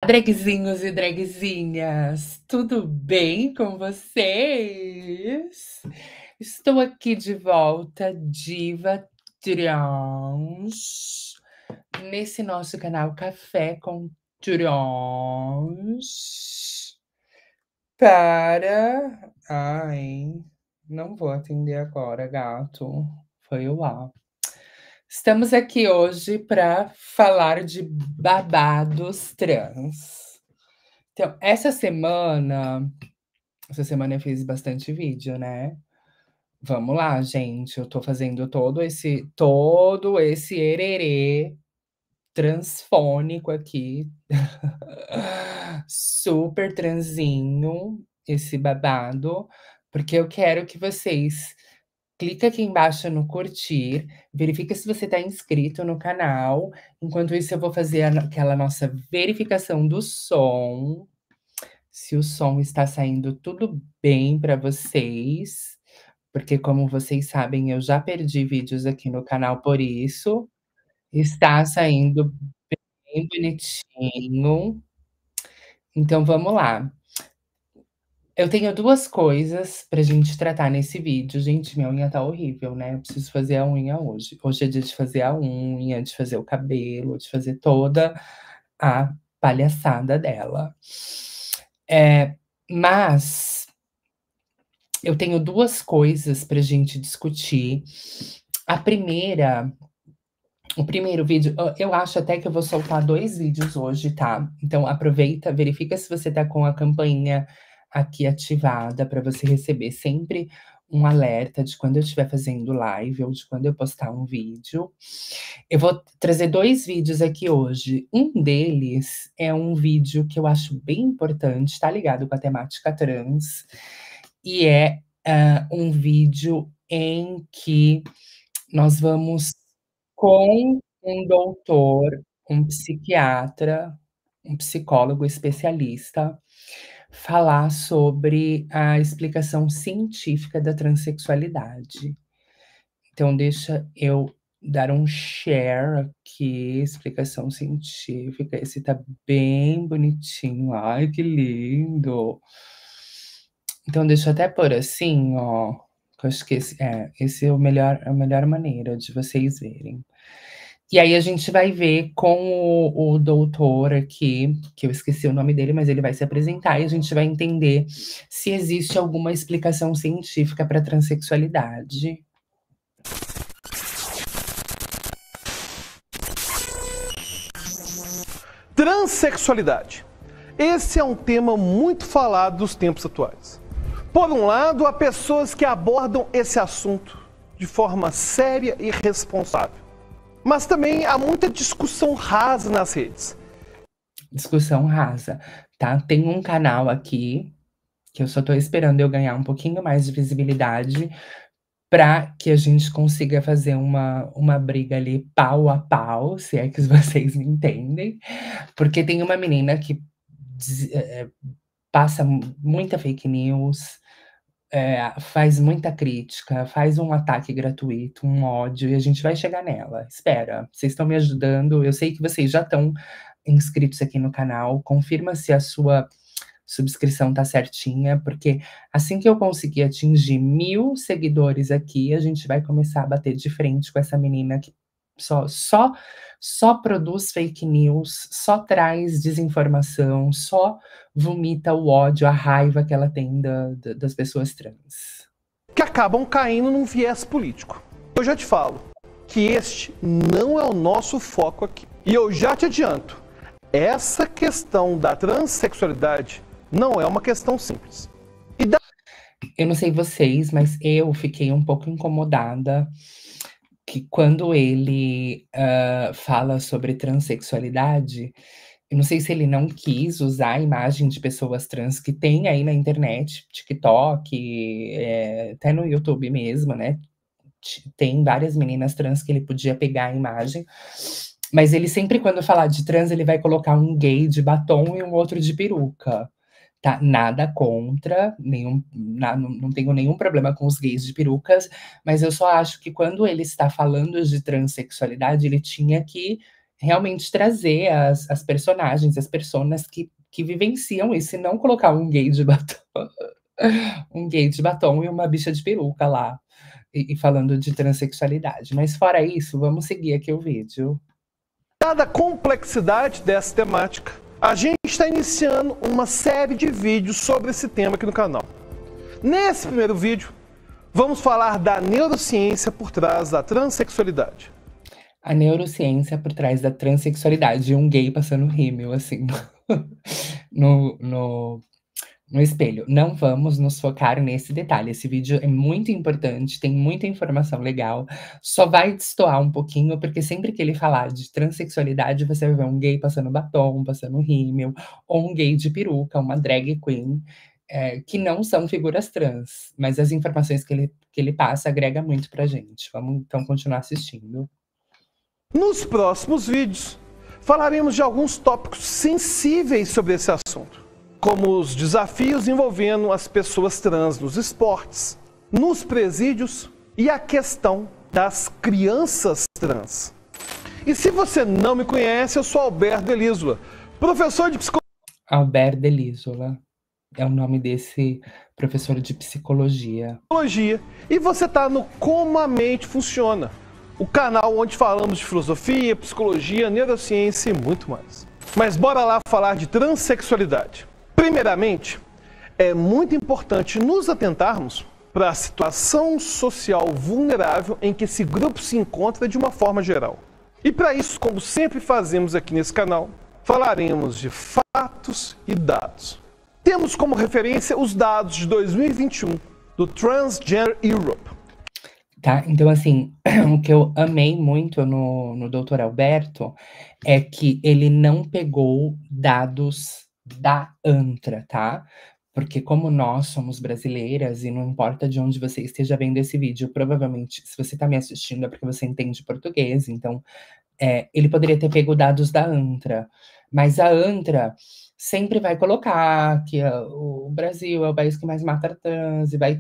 Dragzinhos e dragzinhas, tudo bem com vocês? Estou aqui de volta, Diva Trans, nesse nosso canal Café com Trans, para... Ai, não vou atender agora, gato. Foi o A. Estamos aqui hoje para falar de babados trans. Então, essa semana eu fiz bastante vídeo, né? Vamos lá, gente. Eu tô fazendo todo esse ererê transfônico aqui. Super transinho, esse babado, porque eu quero que vocês clica aqui embaixo no curtir, verifica se você está inscrito no canal. Enquanto isso, eu vou fazer aquela nossa verificação do som. Se o som está saindo tudo bem para vocês, porque como vocês sabem, eu já perdi vídeos aqui no canal por isso. Está saindo bem bonitinho. Então vamos lá. Eu tenho 2 coisas pra gente tratar nesse vídeo. Gente, minha unha tá horrível, né, eu preciso fazer a unha hoje. Hoje é dia de fazer a unha, de fazer o cabelo, de fazer toda a palhaçada dela. Mas eu tenho 2 coisas pra gente discutir. A primeira O primeiro vídeo, eu acho até que eu vou soltar 2 vídeos hoje, tá? Então aproveita, verifica se você tá com a campainha aqui ativada para você receber sempre um alerta de quando eu estiver fazendo live ou de quando eu postar um vídeo. Eu vou trazer 2 vídeos aqui hoje. Um deles é um vídeo que eu acho bem importante, tá ligado com a temática trans, e é, um vídeo em que nós vamos com um doutor, um psiquiatra, um psicólogo especialista, falar sobre a explicação científica da transexualidade. Então deixa eu dar um share aqui, explicação científica. Esse tá bem bonitinho. Ai, que lindo! Então deixa eu até pôr assim, ó, que eu acho que esse é a melhor maneira de vocês verem. E aí a gente vai ver com o doutor aqui, que eu esqueci o nome dele, mas ele vai se apresentar e a gente vai entender se existe alguma explicação científica para transexualidade. Transsexualidade. Esse é um tema muito falado dos tempos atuais. Por um lado, há pessoas que abordam esse assunto de forma séria e responsável. Mas também há muita discussão rasa nas redes. Discussão rasa, tá? Tem um canal aqui, que eu só tô esperando eu ganhar um pouquinho mais de visibilidade, para que a gente consiga fazer uma briga ali pau a pau, se é que vocês me entendem. Porque tem uma menina que passa muita fake news, faz muita crítica, faz um ataque gratuito, um ódio, e a gente vai chegar nela. Espera, vocês estão me ajudando. Eu sei que vocês já estão inscritos aqui no canal. Confirma se a sua subscrição tá certinha, porque assim que eu conseguir atingir 1000 seguidores aqui, a gente vai começar a bater de frente com essa menina que só produz fake news, só traz desinformação, só vomita o ódio, a raiva que ela tem das pessoas trans. Que acabam caindo num viés político. Eu já te falo que este não é o nosso foco aqui. E eu já te adianto, essa questão da transexualidade não é uma questão simples. Eu não sei vocês, mas eu fiquei um pouco incomodada que quando ele fala sobre transexualidade, eu não sei se ele não quis usar a imagem de pessoas trans que tem aí na internet, TikTok, até no YouTube mesmo, né? Tem várias meninas trans que ele podia pegar a imagem, mas ele sempre, quando falar de trans, ele vai colocar um gay de batom e um outro de peruca. Tá, nada contra, não tenho nenhum problema com os gays de perucas, mas eu só acho que quando ele está falando de transexualidade, ele tinha que realmente trazer as personagens, as personas que vivenciam isso, e não colocar um gay de batom, um gay de batom e uma bicha de peruca lá, e falando de transexualidade. Mas fora isso, vamos seguir aqui o vídeo. Dada a complexidade dessa temática, a gente está iniciando uma série de vídeos sobre esse tema aqui no canal. Nesse primeiro vídeo, vamos falar da neurociência por trás da transexualidade. A neurociência por trás da transexualidade, e um gay passando rímel, assim, no espelho. Não vamos nos focar nesse detalhe. Esse vídeo é muito importante, tem muita informação legal. Só vai destoar um pouquinho, porque sempre que ele falar de transexualidade, você vai ver um gay passando batom, passando rímel, ou um gay de peruca, uma drag queen, que não são figuras trans. Mas as informações que ele passa agrega muito pra gente. Vamos então continuar assistindo. Nos próximos vídeos, falaremos de alguns tópicos sensíveis sobre esse assunto, como os desafios envolvendo as pessoas trans nos esportes, nos presídios e a questão das crianças trans. E se você não me conhece, eu sou Alberto Delísola, professor de psicologia. Alberto Delísola é o nome desse professor de psicologia. E você está no Como a Mente Funciona, o canal onde falamos de filosofia, psicologia, neurociência e muito mais. Mas bora lá falar de transexualidade. Primeiramente, é muito importante nos atentarmos para a situação social vulnerável em que esse grupo se encontra de uma forma geral. E para isso, como sempre fazemos aqui nesse canal, falaremos de fatos e dados. Temos como referência os dados de 2021 do Transgender Europe. Tá, então assim, o que eu amei muito no Dr. Alberto é que ele não pegou dados da ANTRA, tá? Porque como nós somos brasileiras, e não importa de onde você esteja vendo esse vídeo, provavelmente, se você tá me assistindo é porque você entende português, então ele poderia ter pego dados da ANTRA, mas a ANTRA sempre vai colocar que o Brasil é o país que mais mata trans, e vai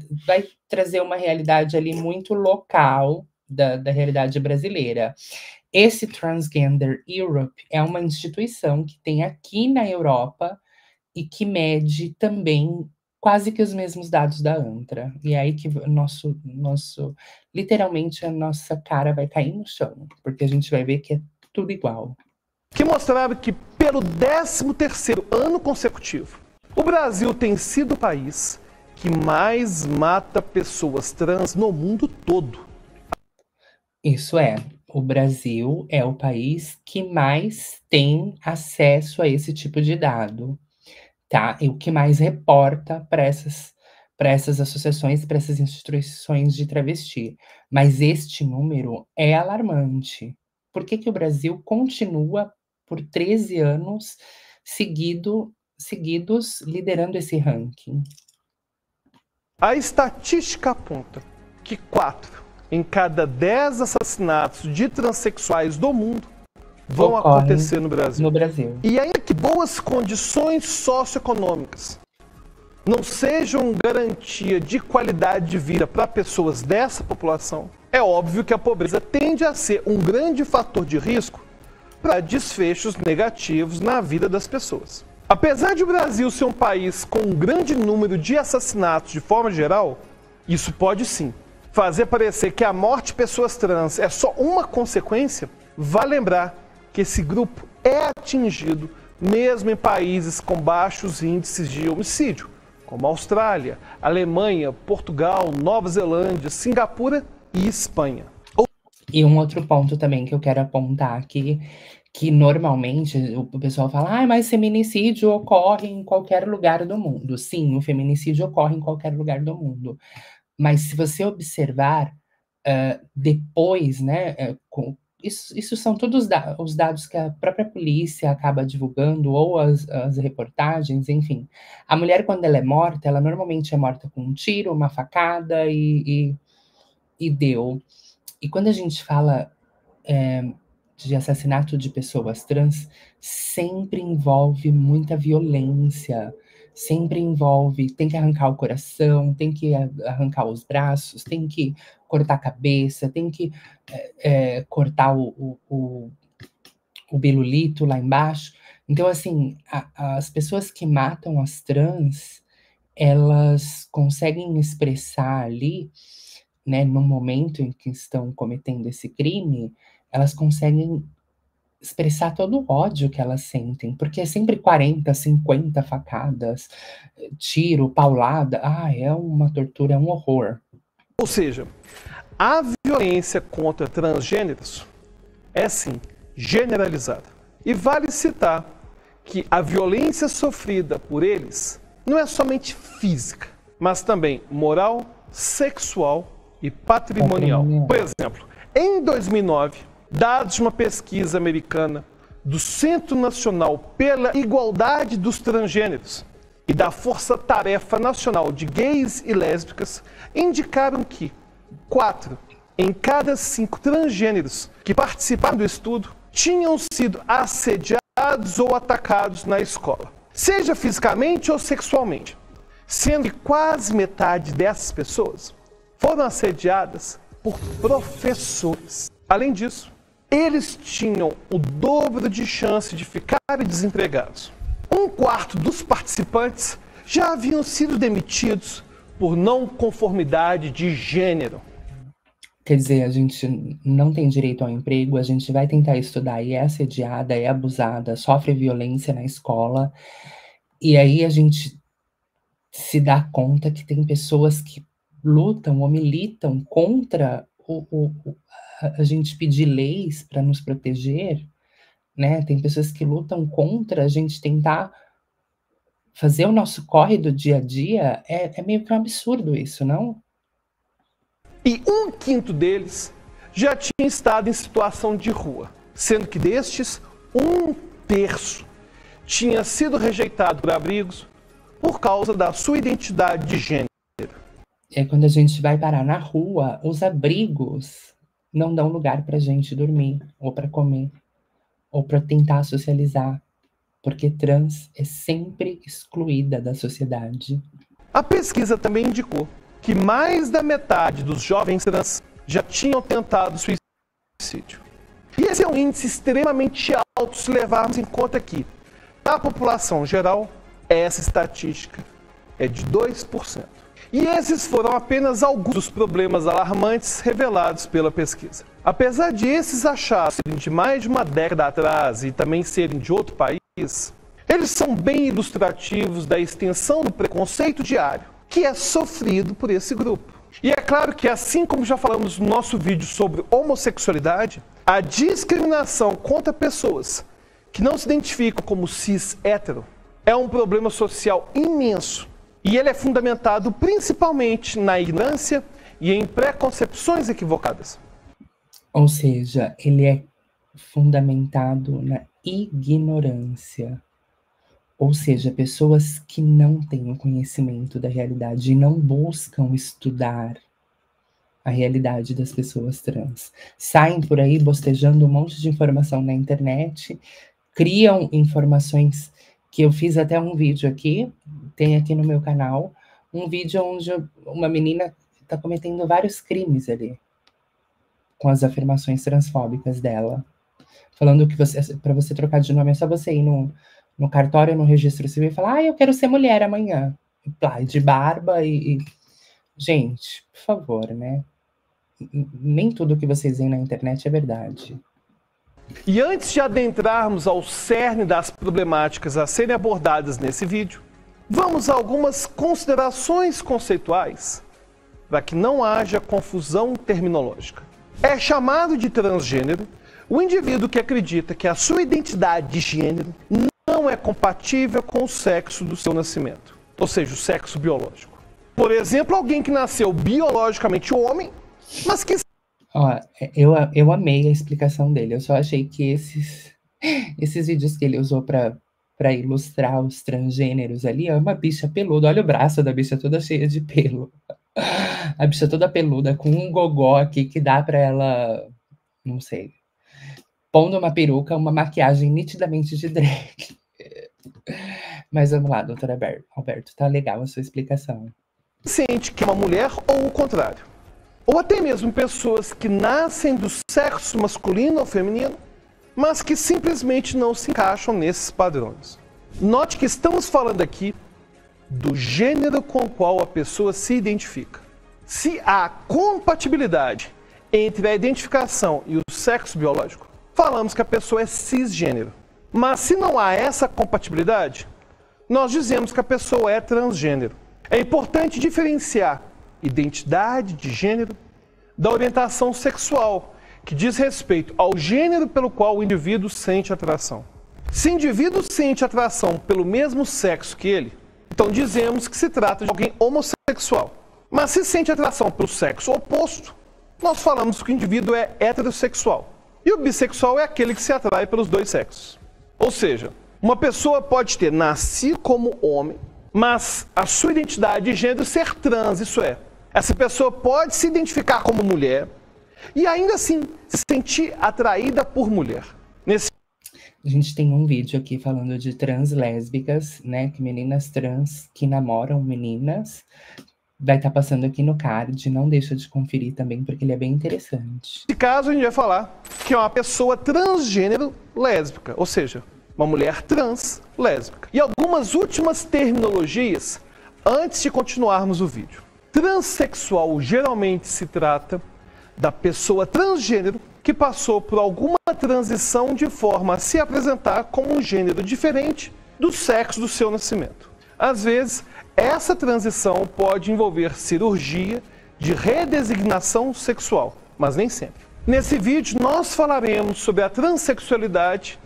trazer uma realidade ali muito local da realidade brasileira. Esse Transgender Europe é uma instituição que tem aqui na Europa e que mede também quase que os mesmos dados da ANTRA. E é aí que literalmente a nossa cara vai cair no chão, porque a gente vai ver que é tudo igual. Que mostrava que pelo 13º ano consecutivo, o Brasil tem sido o país que mais mata pessoas trans no mundo todo. Isso é, o Brasil é o país que mais tem acesso a esse tipo de dado, tá? E o que mais reporta para essas associações, para essas instituições de travesti. Mas este número é alarmante. Por que que o Brasil continua por 13 anos seguidos liderando esse ranking? A estatística aponta que 4 em cada 10 assassinatos de transexuais do mundo vão acontecer no Brasil. E ainda que boas condições socioeconômicas não sejam garantia de qualidade de vida para pessoas dessa população, é óbvio que a pobreza tende a ser um grande fator de risco para desfechos negativos na vida das pessoas. Apesar de o Brasil ser um país com um grande número de assassinatos de forma geral, isso pode sim fazer parecer que a morte de pessoas trans é só uma consequência. Vale lembrar que esse grupo é atingido mesmo em países com baixos índices de homicídio, como Austrália, Alemanha, Portugal, Nova Zelândia, Singapura e Espanha. E um outro ponto também que eu quero apontar aqui, que normalmente o pessoal fala, mas feminicídio ocorre em qualquer lugar do mundo. Sim, o feminicídio ocorre em qualquer lugar do mundo. Mas se você observar, depois, né, isso são todos os dados que a própria polícia acaba divulgando, ou as reportagens, enfim. A mulher, quando ela é morta, ela normalmente é morta com um tiro, uma facada e deu. E quando a gente fala de assassinato de pessoas trans, sempre envolve muita violência, sempre envolve, tem que arrancar o coração, tem que arrancar os braços, tem que cortar a cabeça, tem que cortar o bilulito lá embaixo. Então, assim, as pessoas que matam as trans, elas conseguem expressar ali, né, no momento em que estão cometendo esse crime, elas conseguem expressar todo o ódio que elas sentem, porque é sempre 40, 50 facadas, tiro, paulada. Ah, é uma tortura, é um horror. Ou seja, a violência contra transgêneros é, sim, generalizada. E vale citar que a violência sofrida por eles não é somente física, mas também moral, sexual e patrimonial. Por exemplo, em 2009, dados de uma pesquisa americana do Centro Nacional pela Igualdade dos Transgêneros e da Força Tarefa Nacional de Gays e Lésbicas indicaram que 4 em cada 5 transgêneros que participaram do estudo tinham sido assediados ou atacados na escola, seja fisicamente ou sexualmente, sendo que quase metade dessas pessoas foram assediadas por professores. Além disso, eles tinham o dobro de chance de ficarem desempregados. 1/4 dos participantes já haviam sido demitidos por não conformidade de gênero. Quer dizer, a gente não tem direito ao emprego, a gente vai tentar estudar e é assediada, é abusada, sofre violência na escola, e aí a gente se dá conta que tem pessoas que lutam ou militam contra a gente pedir leis para nos proteger, né? Tem pessoas que lutam contra a gente tentar fazer o nosso corre do dia a dia. É meio que um absurdo isso, não? E 1/5 deles já tinha estado em situação de rua, sendo que destes, 1/3 tinha sido rejeitado por abrigos por causa da sua identidade de gênero. É quando a gente vai parar na rua, os abrigos não dão lugar para a gente dormir, ou para comer, ou para tentar socializar, porque trans é sempre excluída da sociedade. A pesquisa também indicou que mais da metade dos jovens trans já tinham tentado suicídio. E esse é um índice extremamente alto se levarmos em conta que, para a população geral, essa estatística é de 2%. E esses foram apenas alguns dos problemas alarmantes revelados pela pesquisa. Apesar de esses achados serem de mais de uma década atrás e também serem de outro país, eles são bem ilustrativos da extensão do preconceito diário que é sofrido por esse grupo. E é claro que, assim como já falamos no nosso vídeo sobre homossexualidade, a discriminação contra pessoas que não se identificam como cis-hétero é um problema social imenso. E ele é fundamentado principalmente na ignorância e em preconcepções equivocadas. Ou seja, ele é fundamentado na ignorância. Ou seja, pessoas que não têm o conhecimento da realidade e não buscam estudar a realidade das pessoas trans. Saem por aí bostejando um monte de informação na internet, criam informações que eu fiz até um vídeo aqui, tem aqui no meu canal, um vídeo onde uma menina está cometendo vários crimes ali, com as afirmações transfóbicas dela, falando que para você trocar de nome é só você ir no cartório, no registro civil e falar, eu quero ser mulher amanhã, de barba Gente, por favor, né? Nem tudo que vocês veem na internet é verdade. E antes de adentrarmos ao cerne das problemáticas a serem abordadas nesse vídeo, vamos a algumas considerações conceituais para que não haja confusão terminológica. É chamado de transgênero o indivíduo que acredita que a sua identidade de gênero não é compatível com o sexo do seu nascimento, ou seja, o sexo biológico. Por exemplo, alguém que nasceu biologicamente homem, mas que... Ó, eu amei a explicação dele, eu só achei que esses vídeos que ele usou para ilustrar os transgêneros ali, é uma bicha peluda, olha o braço da bicha toda cheia de pelo. A bicha toda peluda, com um gogó aqui que dá para ela, não sei, pondo uma peruca, uma maquiagem nitidamente de drag. Mas vamos lá, doutor Alberto, tá legal a sua explicação. Sente que é uma mulher ou o contrário. Ou até mesmo pessoas que nascem do sexo masculino ou feminino, mas que simplesmente não se encaixam nesses padrões. Note que estamos falando aqui do gênero com o qual a pessoa se identifica. Se há compatibilidade entre a identificação e o sexo biológico, falamos que a pessoa é cisgênero. Mas se não há essa compatibilidade, nós dizemos que a pessoa é transgênero. É importante diferenciar identidade de gênero da orientação sexual, que diz respeito ao gênero pelo qual o indivíduo sente atração. Se o indivíduo sente atração pelo mesmo sexo que ele, então dizemos que se trata de alguém homossexual. Mas se sente atração pelo sexo oposto, nós falamos que o indivíduo é heterossexual. E o bissexual é aquele que se atrai pelos dois sexos. Ou seja, uma pessoa pode ter nascido como homem, mas a sua identidade de gênero ser trans, isso é, essa pessoa pode se identificar como mulher e ainda assim se sentir atraída por mulher. A gente tem um vídeo aqui falando de trans lésbicas, né? Que meninas trans que namoram meninas. Vai estar passando aqui no card, não deixa de conferir também, porque ele é bem interessante. Nesse caso, a gente vai falar que é uma pessoa transgênero lésbica, ou seja, uma mulher trans lésbica. E algumas últimas terminologias antes de continuarmos o vídeo. Transsexual geralmente se trata da pessoa transgênero que passou por alguma transição de forma a se apresentar como um gênero diferente do sexo do seu nascimento. Às vezes, essa transição pode envolver cirurgia de redesignação sexual, mas nem sempre. Nesse vídeo, nós falaremos sobre a transexualidade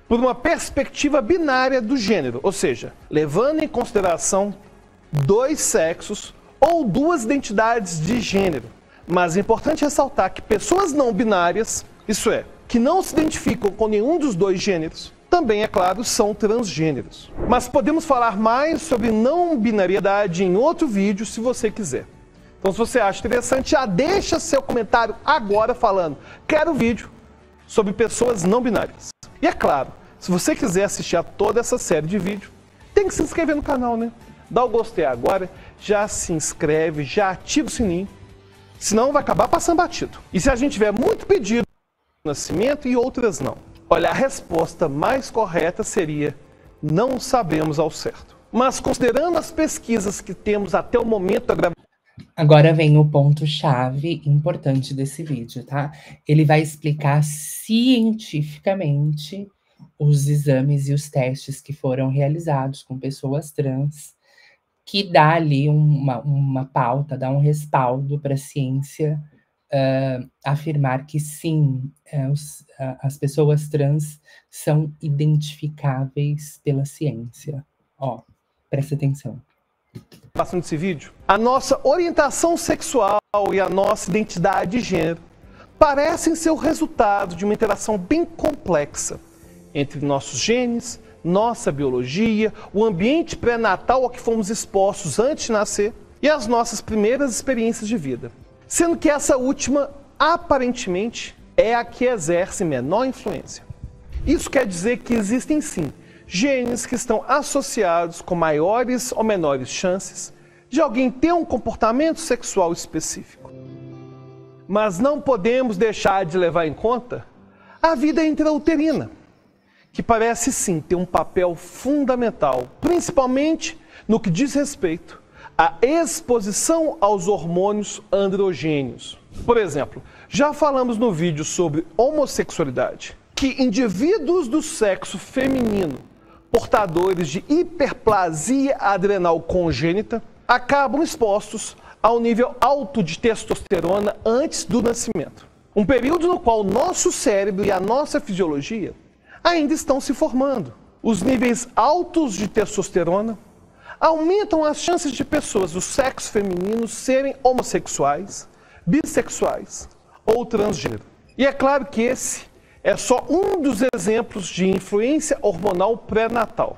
por uma perspectiva binária do gênero, ou seja, levando em consideração dois sexos ou duas identidades de gênero. Mas é importante ressaltar que pessoas não binárias, isso é, que não se identificam com nenhum dos dois gêneros, também, é claro, são transgêneros. Mas podemos falar mais sobre não binariedade em outro vídeo, se você quiser. Então, se você acha interessante, já deixa seu comentário agora falando: quero vídeo sobre pessoas não binárias. E é claro, se você quiser assistir a toda essa série de vídeos, tem que se inscrever no canal, né? Dá o gostei agora, já se inscreve, já ativa o sininho, senão vai acabar passando batido. E se a gente tiver muito pedido no nascimento e outras não? Olha, a resposta mais correta seria: não sabemos ao certo. Mas considerando as pesquisas que temos até o momento da gravação... Agora vem o ponto-chave importante desse vídeo, tá? Ele vai explicar cientificamente os exames e os testes que foram realizados com pessoas trans, que dá ali uma pauta, dá um respaldo para a ciência afirmar que sim, as pessoas trans são identificáveis pela ciência. Ó, presta atenção. Passando esse vídeo, a nossa orientação sexual e a nossa identidade de gênero parecem ser o resultado de uma interação bem complexa entre nossos genes, nossa biologia, o ambiente pré-natal ao que fomos expostos antes de nascer e as nossas primeiras experiências de vida. Sendo que essa última, aparentemente, é a que exerce menor influência. Isso quer dizer que existem sim genes que estão associados com maiores ou menores chances de alguém ter um comportamento sexual específico. Mas não podemos deixar de levar em conta a vida intrauterina, que parece sim ter um papel fundamental, principalmente no que diz respeito à exposição aos hormônios androgênios. Por exemplo, já falamos no vídeo sobre homossexualidade, que indivíduos do sexo feminino portadores de hiperplasia adrenal congênita acabam expostos ao nível alto de testosterona antes do nascimento. Um período no qual o nosso cérebro e a nossa fisiologia ainda estão se formando. Os níveis altos de testosterona aumentam as chances de pessoas do sexo feminino serem homossexuais, bissexuais ou transgênero. E é claro que esse é só um dos exemplos de influência hormonal pré-natal.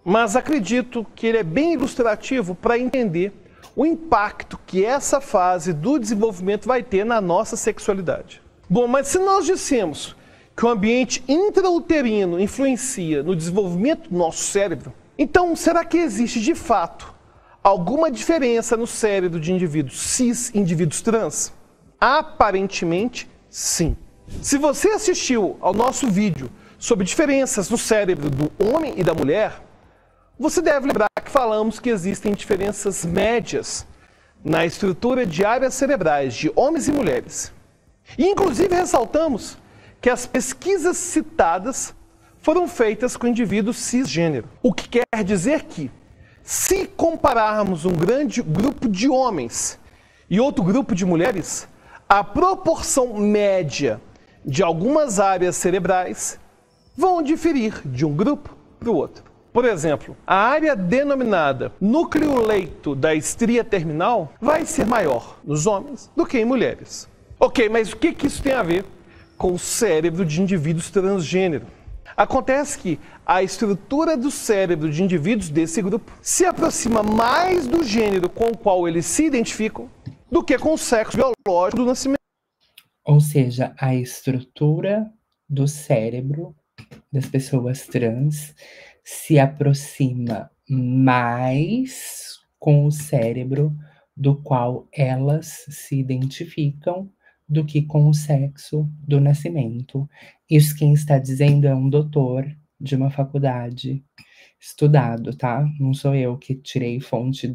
Mas acredito que ele é bem ilustrativo para entender o impacto que essa fase do desenvolvimento vai ter na nossa sexualidade. Bom, mas se nós dissemos que o ambiente intrauterino influencia no desenvolvimento do nosso cérebro, então será que existe de fato alguma diferença no cérebro de indivíduos cis e indivíduos trans? Aparentemente, sim. Se você assistiu ao nosso vídeo sobre diferenças no cérebro do homem e da mulher, você deve lembrar que falamos que existem diferenças médias na estrutura de áreas cerebrais de homens e mulheres. E inclusive ressaltamos que as pesquisas citadas foram feitas com indivíduos cisgênero. O que quer dizer que, se compararmos um grande grupo de homens e outro grupo de mulheres, a proporção média de algumas áreas cerebrais vão diferir de um grupo para o outro. Por exemplo, a área denominada núcleo-leito da estria terminal vai ser maior nos homens do que em mulheres. Ok, mas o que isso tem a ver com o cérebro de indivíduos transgênero? Acontece que a estrutura do cérebro de indivíduos desse grupo se aproxima mais do gênero com o qual eles se identificam do que com o sexo biológico do nascimento. Ou seja, a estrutura do cérebro das pessoas trans se aproxima mais com o cérebro do qual elas se identificam do que com o sexo do nascimento. Isso quem está dizendo é um doutor de uma faculdade estudado, tá? Não sou eu que tirei fonte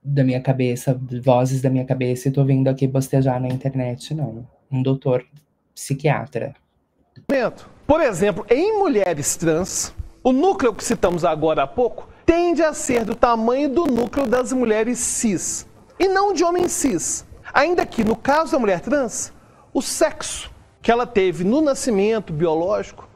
da minha cabeça, vozes da minha cabeça e tô vindo aqui bostejar na internet, não. Um doutor psiquiatra. Por exemplo, em mulheres trans, o núcleo que citamos agora há pouco tende a ser do tamanho do núcleo das mulheres cis, e não de homens cis. Ainda que, no caso da mulher trans, o sexo que ela teve no nascimento biológico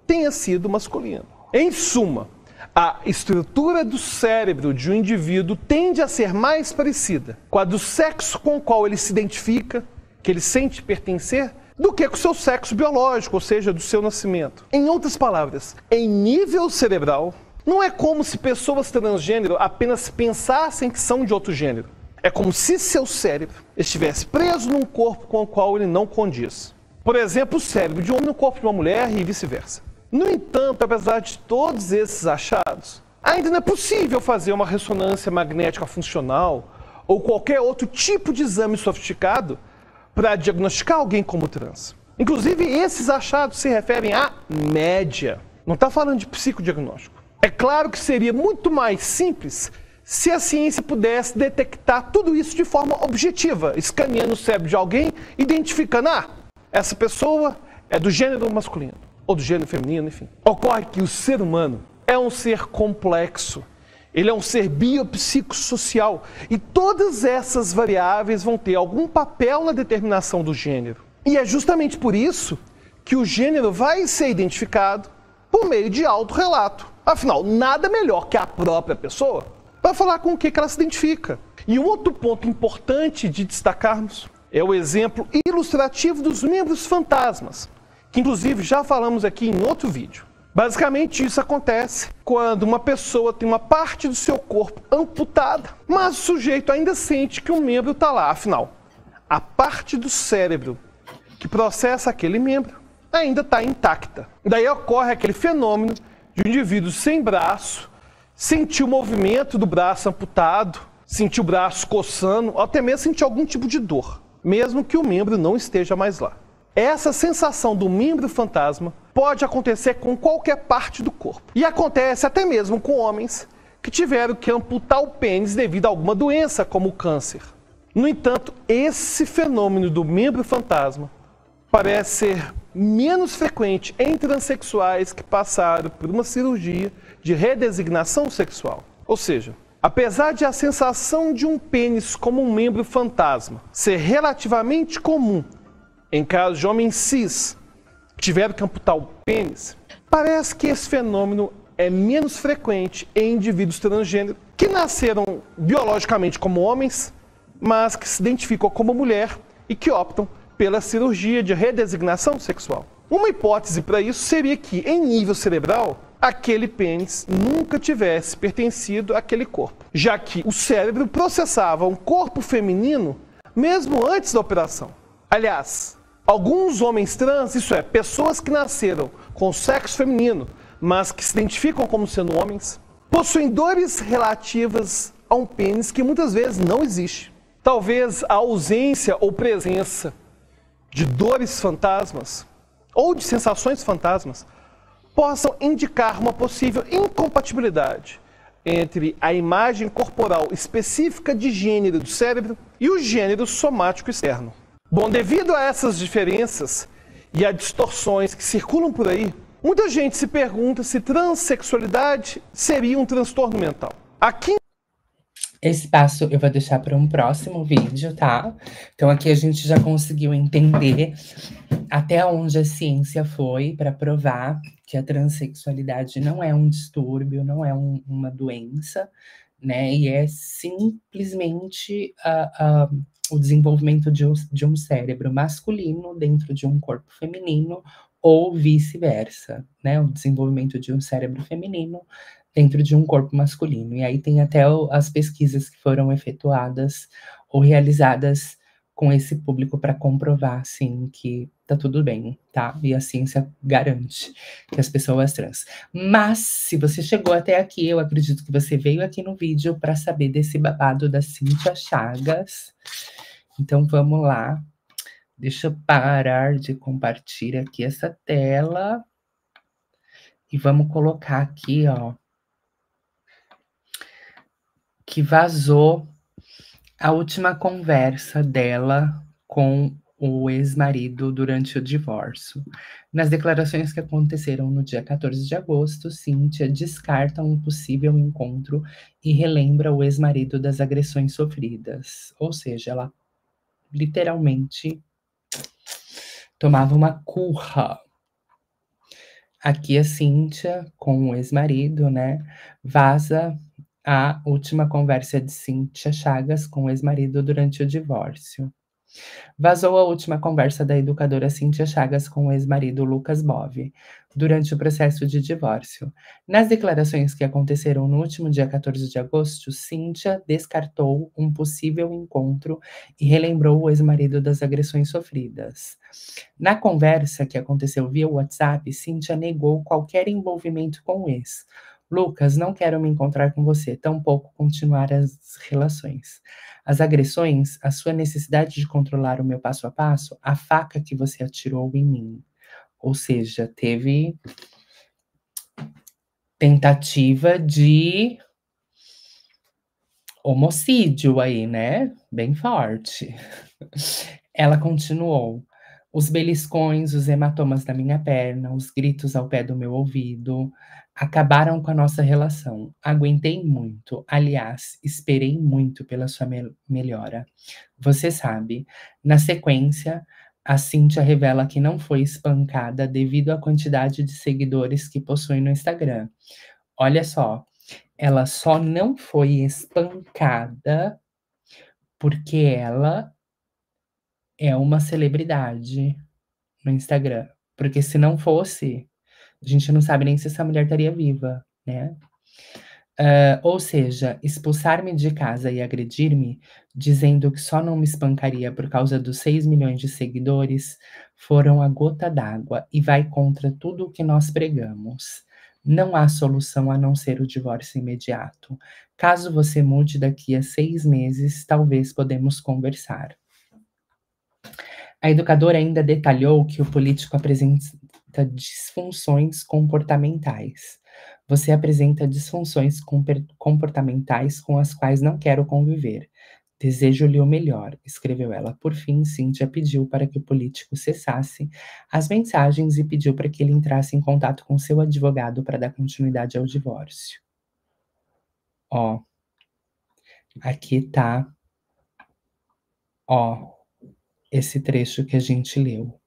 tenha sido masculino. Em suma, a estrutura do cérebro de um indivíduo tende a ser mais parecida com a do sexo com o qual ele se identifica, que ele sente pertencer, do que com o seu sexo biológico, ou seja, do seu nascimento. Em outras palavras, em nível cerebral, não é como se pessoas transgênero apenas pensassem que são de outro gênero. É como se seu cérebro estivesse preso num corpo com o qual ele não condiz. Por exemplo, o cérebro de um homem no corpo de uma mulher e vice-versa. No entanto, apesar de todos esses achados, ainda não é possível fazer uma ressonância magnética funcional ou qualquer outro tipo de exame sofisticado para diagnosticar alguém como trans. Inclusive, esses achados se referem à média. Não está falando de psicodiagnóstico. É claro que seria muito mais simples se a ciência pudesse detectar tudo isso de forma objetiva, escaneando o cérebro de alguém, identificando, essa pessoa é do gênero masculino, ou do gênero feminino, enfim. Ocorre que o ser humano é um ser complexo, ele é um ser biopsicossocial, e todas essas variáveis vão ter algum papel na determinação do gênero. E é justamente por isso que o gênero vai ser identificado por meio de autorrelato. Afinal, nada melhor que a própria pessoa para falar com o que ela se identifica. E um outro ponto importante de destacarmos é o exemplo ilustrativo dos membros fantasmas, que inclusive já falamos aqui em outro vídeo. Basicamente isso acontece quando uma pessoa tem uma parte do seu corpo amputada, mas o sujeito ainda sente que um membro está lá. Afinal, a parte do cérebro que processa aquele membro ainda está intacta. Daí ocorre aquele fenômeno de um indivíduo sem braço sentir o movimento do braço amputado, sentir o braço coçando, ou até mesmo sentir algum tipo de dor, mesmo que o membro não esteja mais lá. Essa sensação do membro fantasma pode acontecer com qualquer parte do corpo. E acontece até mesmo com homens que tiveram que amputar o pênis devido a alguma doença, como o câncer. No entanto, esse fenômeno do membro fantasma parece ser menos frequente em transexuais que passaram por uma cirurgia de redesignação sexual. Ou seja, apesar de a sensação de um pênis como um membro fantasma ser relativamente comum em casos de homens cis que tiveram que amputar o pênis, parece que esse fenômeno é menos frequente em indivíduos transgênero que nasceram biologicamente como homens, mas que se identificam como mulher e que optam pela cirurgia de redesignação sexual. Uma hipótese para isso seria que, em nível cerebral, aquele pênis nunca tivesse pertencido àquele corpo, já que o cérebro processava um corpo feminino mesmo antes da operação. Aliás, alguns homens trans, isso é, pessoas que nasceram com sexo feminino, mas que se identificam como sendo homens, possuem dores relativas a um pênis que muitas vezes não existe. Talvez a ausência ou presença de dores fantasmas ou de sensações fantasmas possam indicar uma possível incompatibilidade entre a imagem corporal específica de gênero do cérebro e o gênero somático externo. Bom, devido a essas diferenças e a distorções que circulam por aí, muita gente se pergunta se transexualidade seria um transtorno mental. Aqui esse passo eu vou deixar para um próximo vídeo, tá? Então aqui a gente já conseguiu entender até onde a ciência foi para provar que a transexualidade não é um distúrbio, não é uma doença, né? E é simplesmente o desenvolvimento de um cérebro masculino dentro de um corpo feminino ou vice-versa, né? O desenvolvimento de um cérebro feminino dentro de um corpo masculino. E aí tem até as pesquisas que foram efetuadas ou realizadas com esse público para comprovar, assim, que tá tudo bem, tá? E a ciência garante que as pessoas trans. Mas, se você chegou até aqui, eu acredito que você veio aqui no vídeo para saber desse babado da Cíntia Chagas. Então, vamos lá. Deixa eu parar de compartilhar aqui essa tela. E vamos colocar aqui, ó, que vazou a última conversa dela com o ex-marido durante o divórcio. Nas declarações que aconteceram no dia 14 de agosto, Cíntia descarta um possível encontro e relembra o ex-marido das agressões sofridas. Ou seja, ela literalmente tomava uma curra. Aqui a Cíntia, com o ex-marido, né, vaza a última conversa de Cíntia Chagas com o ex-marido durante o divórcio. Vazou a última conversa da educadora Cíntia Chagas com o ex-marido Lucas Bove, durante o processo de divórcio. Nas declarações que aconteceram no último dia 14 de agosto, Cíntia descartou um possível encontro e relembrou o ex-marido das agressões sofridas. Na conversa que aconteceu via WhatsApp, Cíntia negou qualquer envolvimento com o ex. Lucas, não quero me encontrar com você, tampouco continuar as relações. As agressões, a sua necessidade de controlar o meu passo a passo, a faca que você atirou em mim. Ou seja, teve tentativa de homicídio aí, né? Bem forte. Ela continuou. Os beliscões, os hematomas da minha perna, os gritos ao pé do meu ouvido, acabaram com a nossa relação. Aguentei muito. Aliás, esperei muito pela sua melhora. Você sabe. Na sequência, a Cíntia revela que não foi espancada devido à quantidade de seguidores que possui no Instagram. Olha só, ela só não foi espancada porque ela é uma celebridade no Instagram. Porque se não fosse, a gente não sabe nem se essa mulher estaria viva, né? Ou seja, expulsar-me de casa e agredir-me, dizendo que só não me espancaria por causa dos 6 milhões de seguidores, foram a gota d'água e vai contra tudo o que nós pregamos. Não há solução a não ser o divórcio imediato. Caso você mude daqui a 6 meses, talvez podemos conversar. A educadora ainda detalhou que o político apresenta disfunções comportamentais. Você apresenta disfunções comportamentais com as quais não quero conviver. Desejo-lhe o melhor, escreveu ela. Por fim, Cíntia pediu para que o político cessasse as mensagens e pediu para que ele entrasse em contato com seu advogado para dar continuidade ao divórcio. Ó, aqui tá, ó, esse trecho que a gente leu.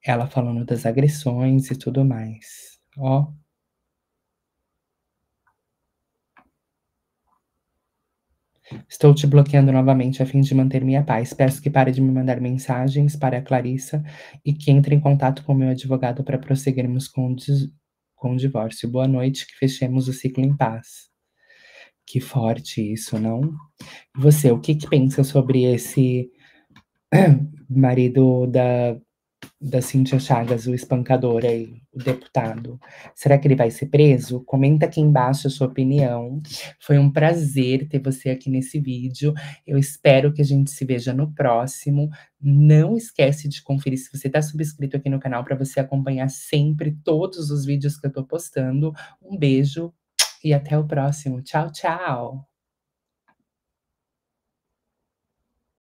Ela falando das agressões e tudo mais. Ó. Estou te bloqueando novamente a fim de manter minha paz. Peço que pare de me mandar mensagens para a Clarissa e que entre em contato com meu advogado para prosseguirmos com o divórcio. Boa noite, que fechemos o ciclo em paz. Que forte isso, não? E você, o que pensa sobre esse marido da Cíntia Chagas, o espancador aí, o deputado. Será que ele vai ser preso? Comenta aqui embaixo a sua opinião. Foi um prazer ter você aqui nesse vídeo. Eu espero que a gente se veja no próximo. Não esquece de conferir se você está subscrito aqui no canal para você acompanhar sempre todos os vídeos que eu estou postando. Um beijo e até o próximo. Tchau, tchau!